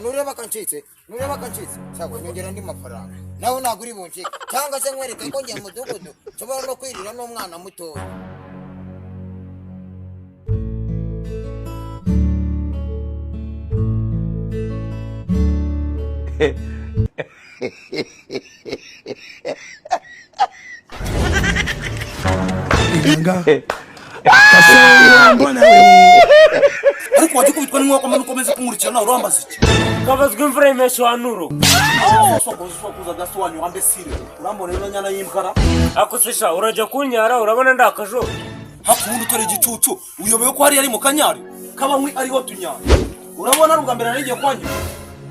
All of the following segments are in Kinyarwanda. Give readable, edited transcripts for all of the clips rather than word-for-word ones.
nureba kancitse cyangwa nyongera ndi mafaranga nawe naguri bunci cyangwa se nkwereke ko ngiye mudugudu nshobora no kwirira n'umwana mutoya. mbona wewe ariko waje kubitwa n'umwaka manu komeza kumurikirana urambaza iki kabazwe imvura imesho wanuro so kuza gaswanyu ambe sire urambona rero nyana y'imbara akusisha uraje kunyara urabona ndakajo hakundi utore igicucu uyoboye ko hari mu kanyari kabamwe ariho tunyara urabona ari ubwambere narigiye kwanyu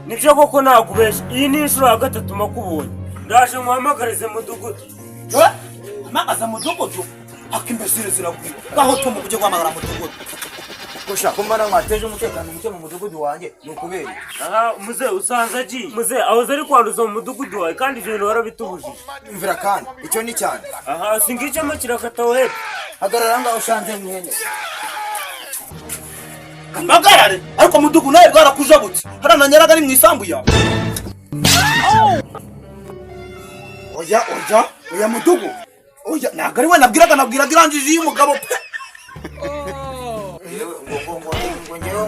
nivyo koko nagubesha iyi ni inshuro ya gatatu makubonye ndaje muhamagarize mudugudu magaza mudugudu akimbesire ziragwira gaho tumwe kuje kwamagara mudugudu Kusha kumbana mwateje umutekano muke mu mudugudu wanjye nukubera. Aha muze usanza ji muze aho zari kwanduza mu mudugudu wawe kandi ibintu warabitubujije Imvira kandi icyo ni cyane. Aha singice makira kataho he hagarara nga ushanze mwene magarare ariko mudugudu nawe bwarakujabutse harananyaraga ari mu isambu yawe oya mudugudu oya nagari we nabwiraga irangije y'umugabo pe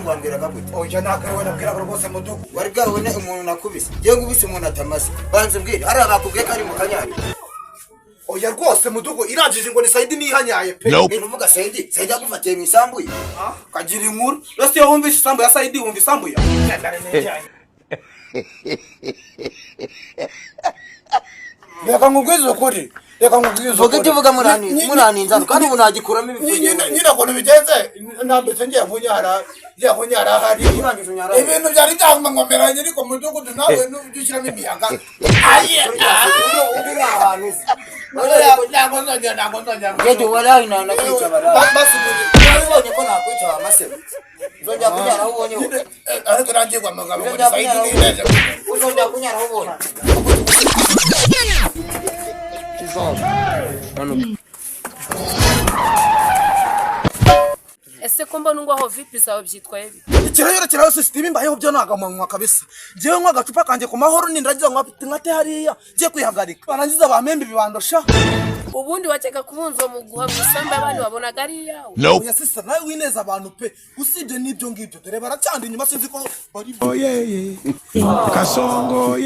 ngwambira gabute oya nakariwe nabwiraga rwose mudugu wari bwabone umuntu nakubise je ngubise umuntu atamase banze mbwira hari abakubwiye ko ari mu kanyari oya rwose mudugu irangije ngo ni Saidi nihanyaye pe nuvuga Saidi agufatiye mu isambu ye kagira inkuru rase wumvise isambu ya Saidi wumva isambu ya reka ngubwize ukuri vuga murani nzano kandi ubu nagikuramo ibivuye nyina ko bigenze nambetse ngiye kunyara hari ibintu byari byangomberanye ariko mudugudu nawe n'ubyushyiramo imiyaga ntabwo nzongera Jeje walahi na nakwica bara basi ko nakwica amasebe uzongera kunyara aho ubonye ariko rangiye kwamagara ngo Saidi neza uzongera kunyara aho ubonye Ese ko mbona ngo aho vipi zawe byitwaye ikirayero system imbayeho byo nagamanwa kabisa jewe nkwa gacupa kanje ku mahoro nindagiza nkate hariya je kwihagarika barangiza bamembe bibandosha ubundi waceka kubunzo mu guha musamba abandi wabonaga ari yawe oya sister nawe wineza abantu pe usibye n'ibyo ngibyo dore baracanda inyuma sinzi ko bari kasongo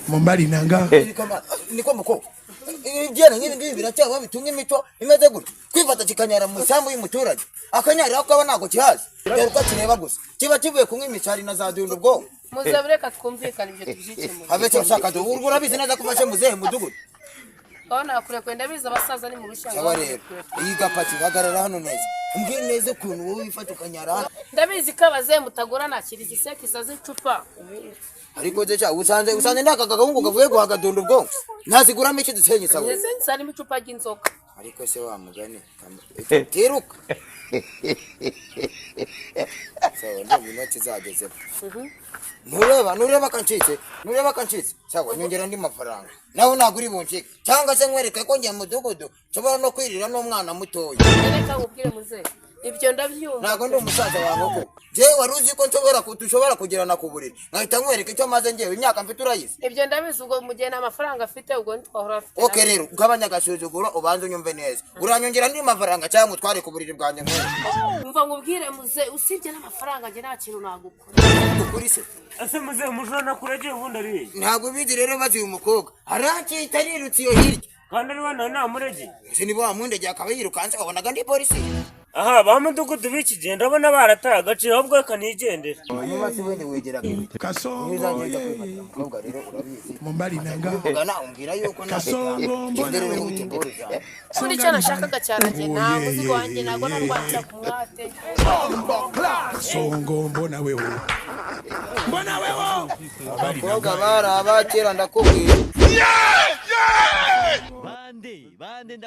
mumbali nanga niko muko Igera ngibi biracyaba bitunga imico imeze gutyo kwifata kikanyara mu isambu y'umuturage akanyari akaba nago kihazi rero ukakineba gusa kiba kivuye kumwe imicari na za dundo bwo muzabireka twumvikana ibyo tujikemo abetse ushaka do urabizi neza ko mashe muzehe mudugudu Ona kure kwenda biza abasaza ni mu rushanga aba rero yiga pati hagarara hano neza mbwi neza ukuntu wowe wifata ukanyara ndabizi ko abaze mutagora nakiri giseke isaze icupa ariko je cha usanze ndakagahungu kavuye guhaga dundo bwo ntaziguramo iki dusenye sawa Ese nsari mu icupa ry'inzoka ariko se wa mugani tiruka sawa ndo minoti zageze nureba kancitse cyangwa nyongera ndi mafaranga nawe naguri bunci cyangwa se nkwereke ko ngiye mudugudu nshobora no kwirira n'umwana mutoya reka ngubwire muze ibyo ndabyumva ntago ndi umusaza wawe ko je waruzi ko dushobora kugirana ku buriri nkahita nkwereka icyo maze ngewe imyaka mfite urayizi ibyo ndabizi ubwo mu gihe n'amafaranga afite ubwo ntitwahora afite okay rero ugabanya agasuzuguro ubanze unyumve neza uranyongera ndi mafaranga cyangwa utware ku buriri bwanjye nkwereke umva ngubwire muze usibye n'amafaranga nge nta kintu nagukora ukuri se ase muze mujura nakurege ubundi ari ntabwo bizi rero bazi uyu mukobwa harakita yirutse iyo hirya kandi ari wana nta murege ese niba wamundege akaba yirukanse wabonaga ndi polisi aha ba mudugudu biki genda abona barataye agaciro ahubwo reka nigendera hanyuma se wende wegeraga kasongo mukobwa rero urabizi mumbali nanga ugana umbwira yuko kasongo mbona wewe kuri cyo nashakaga cyane nge nta muzigo wanjye ntabwo narwatsa ku mwate kasongo mbona wewe abakobwa bari abakera ndakubwira bande